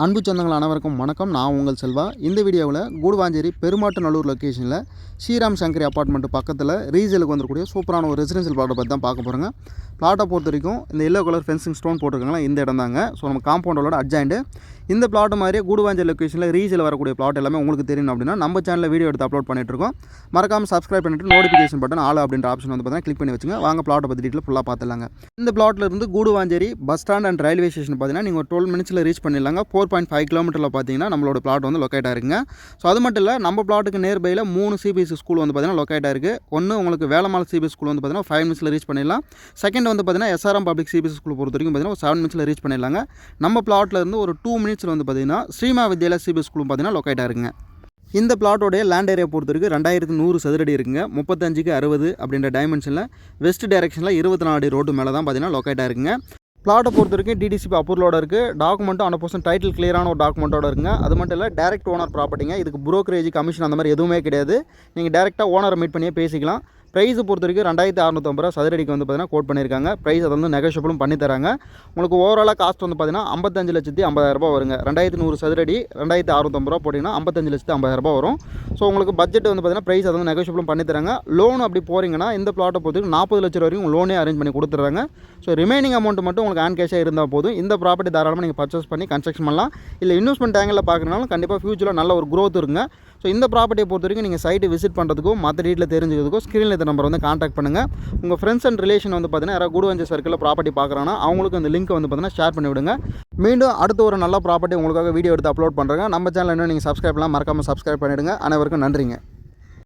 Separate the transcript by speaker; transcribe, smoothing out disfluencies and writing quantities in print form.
Speaker 1: அன்பு சொந்தங்கள் அனைவருக்கும் வணக்கம். நான் உங்கள் செல்வா. இந்த வீடியோவில் கூடுவாஞ்சேரி பெருமாட்டுநல்லூர் லொக்கேஷனில் ஸ்ரீராம் சங்கரி அப்பார்ட்மெண்ட் பக்கத்தில் ரீசேலுக்கு வந்துக்கூடிய சூப்பரான ஒரு ரெசிடென்ஷியல் பிளாட்டை பற்றி தான் பார்க்க போகிறோங்க. பிளாட்டை பொறுத்த வரைக்கும் இந்த எல்லோ கலர் ஃபென்சிங் ஸ்டோன் போட்டிருக்காங்களா இந்த இடம் தாங்க. ஸோ நம்ம காம்பவுண்டோட அட்ஜாயிண்ட் இந்த பிளாட் மாதிரியே கூடுவாஞ்சேரி லொக்கேஷனில் ரீசேல் வரக்கூடிய பிளாட் எல்லாமே உங்களுக்கு தெரியும் அப்படின்னா நம்ம சேனலில் வீடியோ எடுத்து அப்லோட் பண்ணிட்டுருக்கோம். மறக்காமல் சப்ஸ்கிரைப் பண்ணிட்டு நோட்டிஃபிகேஷன் பட்டன் ஆல் அப்படின்ற ஆப்ஷன் வந்து பார்த்தீங்கன்னா கிளிக் பண்ணி வச்சுங்க. வாங்க பிளாட்டை பற்றி டீட்டெயில் ஃபுல்லாக பார்த்துலாங்க. இந்த பிளாட்டில் இருந்து Guduvancheri bus stand and railway station பார்த்தீங்கன்னா நீங்கள் ஒரு 12 மினிட்ஸில் ரீச் பண்ணிடலாங்க. 4.5 கிலோமீட்டரில் பார்த்தீங்கன்னா நம்மளோட பிளாட் வந்து லொக்கேட் ஆயிருக்குங்க. ஸோ அது மட்டும் இல்லை, நம்ம பிளாட்டுக்கு நேர்பையில் 3 சிபிஎஸ்சி ஸ்கூல் வந்து பார்த்தீங்கன்னா லொக்கேட் ஆயிருக்கு. ஒன்று உங்களுக்கு வேலம்மாள் சிபிஎஸ் ஸ்கூல் வந்து பார்த்தீங்கன்னா 5 மினிட்ஸில் ரீச் பண்ணிடலாம். செகண்ட் வந்து பார்த்தீங்கன்னா எஸ்ஆர்எம் பப்ளிக் சிபிஎஸ்சி ஸ்கூல் பொறுத்த வரைக்கும் பார்த்தீங்கன்னா 7 மினிட்ஸில் ரீச் பண்ணிடலாங்க. நம்ம பிளாட்டில் இருந்து ஒரு 2 மினிட்ஸில் வந்து பார்த்தீங்கன்னா ஸ்ரீமா வித்யாலயா சிபிஎஸ் ஸ்கூலும் பார்த்தீங்கன்னா லொக்கேட் ஆயிருக்குங்க. இந்த பிளாட்டோடைய லேண்ட் ஏரியா பொறுத்த வரைக்கும் 2100 சதுரடி இருக்குங்க. 35க்கு 60 அப்படின்ற டைமென்ஷனில் வெஸ்ட் டைரக்ஷனில் 24 அடி ரோடு மேலே தான் பார்த்தீங்கன்னா லொக்கேட் ஆயிருக்குங்க. பிளாட்டை பொறுத்த வரைக்கும் டிடிசிபி அப்ரூவலோட இருக்குது. டாக்குமெண்ட்டும் 100% டைட்டில் கிளியரான ஒரு டாக்குமெண்ட்டோட இருக்குங்க. அது மட்டும் இல்லை, டேரக்ட் ஓனர் ப்ராப்பர்ட்டிங்க. இதுக்கு புரோக்கரேஜ் கமிஷன் அந்த மாதிரி எதுவுமே கிடையாது. நீங்கள் டேரெக்டாக ஓனரை மீட் பண்ணியே பேசிக்கலாம். ப்ரைஸை பொறுத்த வரைக்கும் 2650 ரூபா சதுரடிக்கு வந்து பார்த்தீங்கன்னா கோட் பண்ணியிருக்காங்க. ப்ரைஸ் அதை வந்து நெகோஷியபிளும் பண்ணி தராங்க. உங்களுக்கு ஓவராலாக காஸ்ட் வந்து பார்த்தீங்கன்னா 55,50,000 வருங்க. 2100 சதுரடி 2650 ரூபா போட்டிங்கன்னா 55,50,000 வரும். ஸோ உங்களுக்கு பட்ஜெட் வந்து பார்த்தீங்கன்னா ப்ரைஸ் அதை வந்து நெகோஷியபிளும் பண்ணி தராங்க. லோன் அப்படி போகிறீங்கன்னா இந்த பிளாட்டை பொறுத்த வரைக்கும் 40 லட்சம் வரைக்கும் லோனே அரேஞ்ச் பண்ணி கொடுத்துட்றாங்க. ஸோ ரிமைனிங் அமௌண்ட் மட்டும் உங்களுக்கு ஆன் கேஷாக இருந்தால் போதும். இந்த ப்ராப்பர்ட்டி தாராளமாக நீங்கள் பர்ச்சேஸ் பண்ணி கன்ஸ்ட்ரக்ஷன் பண்ணலாம். இல்லை இன்வெஸ்ட்மெண்ட் ஆங்கிளில் பார்க்குறனாலும் கண்டிப்பாக ஃபியூச்சரில் நல்ல ஒரு க்ரோத் இருக்குங்க. ஸோ இந்த ப்ராப்பர்ட்டியை பொறுத்த வரைக்கும் நீங்கள் சைட்டு விசிட் பண்ணுறதுக்கும் மற்ற டீட்டில் தெரிஞ்சுக்கிறதுக்கும் ஸ்க்ரீனில் இந்த நம்பர் வந்து கான்டாக்ட் பண்ணுங்கள். உங்கள் ஃப்ரெண்ட்ஸ் அண்ட் ரிலேஷன் வந்து பார்த்தீங்கன்னா யாராவது கூடுவாஞ்சேரி சர்க்கிளில் ப்ராப்பர்ட்டி பார்க்குறாங்கன்னா அவங்களுக்கு அந்த லிங்க் வந்து பார்த்தீங்கன்னா ஷேர் பண்ணி விடுங்க. மீண்டும் அடுத்த ஒரு நல்ல ப்ராப்பர்ட்டி உங்களுக்காக வீடியோ எடுத்து அப்லோட் பண்ணுறேங்க. நம்ம சேனல் இன்னும் நீங்கள் சப்ஸ்கிரைப் பண்ணலாம், மறக்காமல் சப்ஸ்கிரைப் பண்ணிவிடுங்க. அனைவருக்கும் நன்றிங்க.